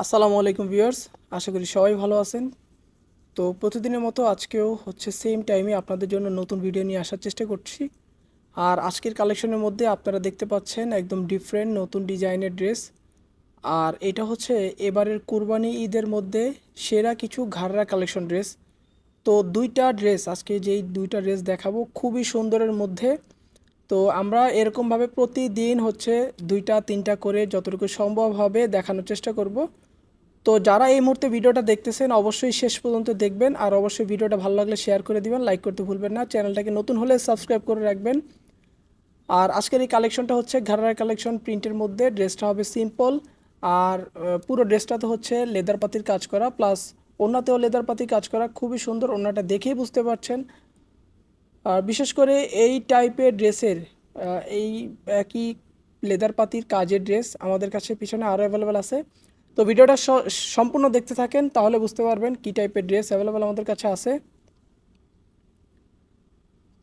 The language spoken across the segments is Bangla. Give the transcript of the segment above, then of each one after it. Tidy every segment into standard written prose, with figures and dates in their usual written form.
আসসালামু আলাইকুম ভিউয়ার্স, আশা করি সবাই ভালো আছেন। তো প্রতিদিনের মতো আজকেও হচ্ছে সেম টাইমে আপনাদের জন্য নতুন ভিডিও নিয়ে আসার চেষ্টা করছি। আর আজকের কালেকশনের মধ্যে আপনারা দেখতে পাচ্ছেন একদম ডিফারেন্ট নতুন ডিজাইনের ড্রেস। আর এটা হচ্ছে এবারের কুরবানি ঈদের মধ্যে সেরা কিছু ঘাড়রা কালেকশন ড্রেস। তো দুইটা ড্রেস আজকে যেই দুইটা ড্রেস দেখাবো খুবই সুন্দরের মধ্যে। তো আমরা এরকমভাবে প্রতিদিন হচ্ছে দুইটা তিনটা করে যতটুকু সম্ভব হবে দেখানোর চেষ্টা করব। তো যারা এই মুহূর্তে ভিডিওটা দেখতেছেন অবশ্যই শেষ পর্যন্ত দেখবেন, আর অবশ্যই ভিডিওটা ভালো লাগলে শেয়ার করে দিবেন, লাইক করতে ভুলবেন না, চ্যানেলটাকে নতুন হলে সাবস্ক্রাইব করে রাখবেন। আর আজকের এই কালেকশনটা হচ্ছে ঘাড়ার কালেকশন প্রিন্টের মধ্যে, ড্রেসটা হবে সিম্পল। আর পুরো ড্রেসটাতে হচ্ছে লেদার পাতির কাজ করা, প্লাস ওড়নাতেও লেদার পাতির কাজ করা, খুবই সুন্দর। ওড়নাটা দেখেই বুঝতে পারছেন। আর বিশেষ করে এই টাইপের ড্রেসের এই একই লেদার পাতির কাজের ড্রেস আমাদের কাছে পিছনে আরও অ্যাভেলেবেল আছে। তো ভিডিওটা সম্পূর্ণ দেখতে থাকেন, তাহলে বুঝতে পারবেন কী টাইপের ড্রেস অ্যাভেলেবেল আমাদের কাছে আছে।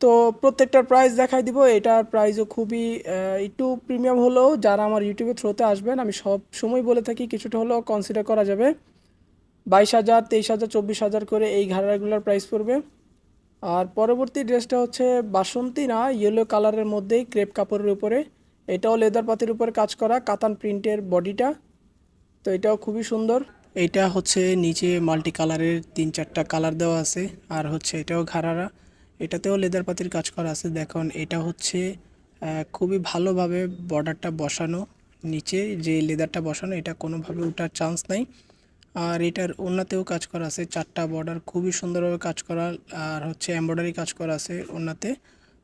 তো প্রত্যেকটার প্রাইস দেখাই দিব। এটার প্রাইসও খুবই একটু প্রিমিয়াম হলেও যারা আমার ইউটিউবে থ্রোতে আসবেন আমি সব সময় বলে থাকি কিছুটা হলেও কনসিডার করা যাবে। 22,000, 23,000, 24,000 করে এই ঘাড়াগুলোর প্রাইস পড়বে। আর পরবর্তী ড্রেসটা হচ্ছে বাসন্তী না, ইয়েলো কালারের মধ্যেই ক্রেপ কাপড়ের উপরে, এটাও লেদার পাতির উপরে কাজ করা, কাতান প্রিন্টের বডিটা। তো এটাও খুবই সুন্দর। এটা হচ্ছে নিচে মাল্টি কালারের 3-4টা কালার দেওয়া আছে। আর হচ্ছে এটাও ঘাড়ারা, এটাতেও লেদার পাতির কাজ করা আছে। দেখুন এটা হচ্ছে খুবই ভালোভাবে বর্ডারটা বসানো, নিচে যে লেদারটা বসানো এটা কোনোভাবে ওঠার চান্স নাই। আর এটার ওড়নাতেও কাজ করা আছে, 4টা বর্ডার খুবই সুন্দরভাবে কাজ করা। আর হচ্ছে এমব্রয়ডারি কাজ করা আছে ওড়নাতে।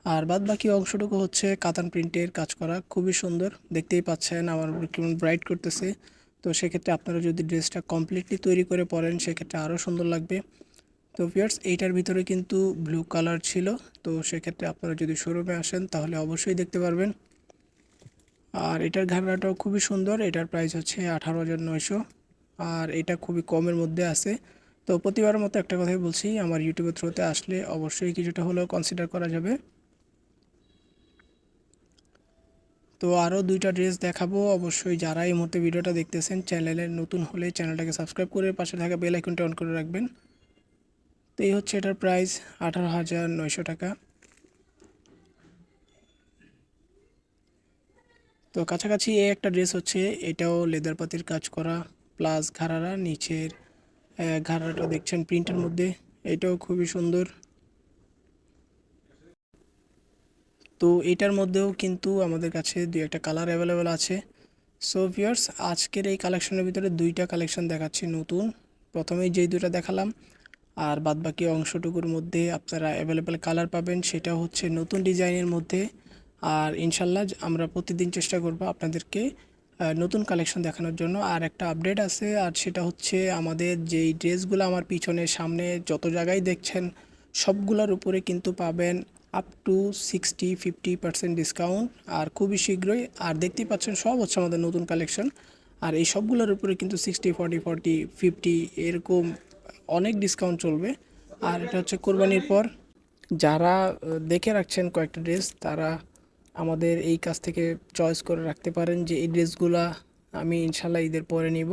আর বাদ বাকি অংশটুকু হচ্ছে কাতান প্রিন্টের কাজ করা, খুবই সুন্দর। দেখতেই পাচ্ছেন আমার উপর কেমন ব্রাইট করতেছে। তো সেক্ষেত্রে আপনারা যদি ড্রেসটা কমপ্লিটলি তৈরি করে পরেন সেক্ষেত্রে আরও সুন্দর লাগবে। তো ভিউয়ার্স এইটার ভিতরে কিন্তু ব্লু কালার ছিল। তো সেক্ষেত্রে আপনারা যদি শোরুমে আসেন তাহলে অবশ্যই দেখতে পারবেন। আর এটার ঘাগরাটাও খুবই সুন্দর, এটার প্রাইস হচ্ছে 18,900। আর এটা খুবই কমের মধ্যে আছে। তো প্রতিবারের মতো একটা কথাই বলছি, আমার ইউটিউবের থ্রুতে আসলে অবশ্যই কিছুটা হলেও কনসিডার করা যাবে। তো আরও দুইটা ড্রেস দেখাবো। অবশ্যই যারা এই মুহূর্তে ভিডিওটা দেখতেছেন চ্যানেলে নতুন হলে চ্যানেলটাকে সাবস্ক্রাইব করে পাশে থাকা বেল আইকনটা অন করে রাখবেন। তো এই হচ্ছে এটার প্রাইস 18,900 টাকা। তো কাছাকাছি এই একটা ড্রেস হচ্ছে, এটাও লেদার পাতির কাজ করা প্লাস ঘাড়ারা, নিচের ঘাড়াটা দেখছেন প্রিন্টের মধ্যে, এটাও খুবই সুন্দর। তো এটার মধ্যেও কিন্তু আমাদের কাছে দুই একটা কালার অ্যাভেলেবেল আছে। সো ভিউয়ার্স আজকের এই কালেকশনের ভিতরে দুইটা কালেকশন দেখাচ্ছি নতুন, প্রথমেই যেই দুটো দেখালাম। আর বাদবাকি অংশটুকুর মধ্যে আপনারা অ্যাভেলেবেল কালার পাবেন, সেটা হচ্ছে নতুন ডিজাইনের মধ্যে। আর ইনশাল্লাহ আমরা প্রতিদিন চেষ্টা করব আপনাদেরকে নতুন কালেকশন দেখানোর জন্য। আর একটা আপডেট আছে, আর সেটা হচ্ছে আমাদের যেই ড্রেসগুলো আমার পিছনে সামনে যত জায়গায় দেখছেন সবগুলোর উপরে কিন্তু পাবেন আপ টু 60-50% ডিসকাউন্ট, আর খুবই শীঘ্রই। আর দেখতেই পাচ্ছেন সব হচ্ছে আমাদের নতুন কালেকশন। আর এই সবগুলোর উপরে কিন্তু 60, 40, 50 এরকম অনেক ডিসকাউন্ট চলবে। আর এটা হচ্ছে কোরবানির পর। যারা দেখে রাখছেন কয়েকটা ড্রেস তারা আমাদের এই কাছ থেকে চয়েস করে রাখতে পারেন যে এই ড্রেসগুলা আমি ইনশাল্লাহ ঈদের পরে নিব।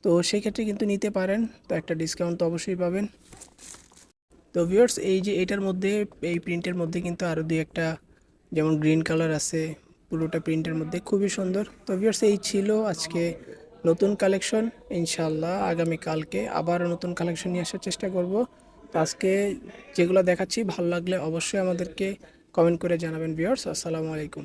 তো সেই ক্ষেত্রে কিন্তু নিতে পারেন, তো একটা ডিসকাউন্ট তো অবশ্যই পাবেন। তো ভিউয়ার্স এই যে এটার মধ্যে, এই প্রিন্টের মধ্যে কিন্তু আরও দুই একটা, যেমন গ্রিন কালার আছে, পুরোটা প্রিন্টের মধ্যে খুবই সুন্দর। তো ভিউয়ার্স এই ছিল আজকে নতুন কালেকশন। ইনশাল্লাহ আগামীকালকে আবার নতুন কালেকশন নিয়ে আসার চেষ্টা করব। তো আজকে যেগুলো দেখাচ্ছি ভালো লাগলে অবশ্যই আমাদেরকে কমেন্ট করে জানাবেন ভিউয়ার্স। আসসালামু আলাইকুম।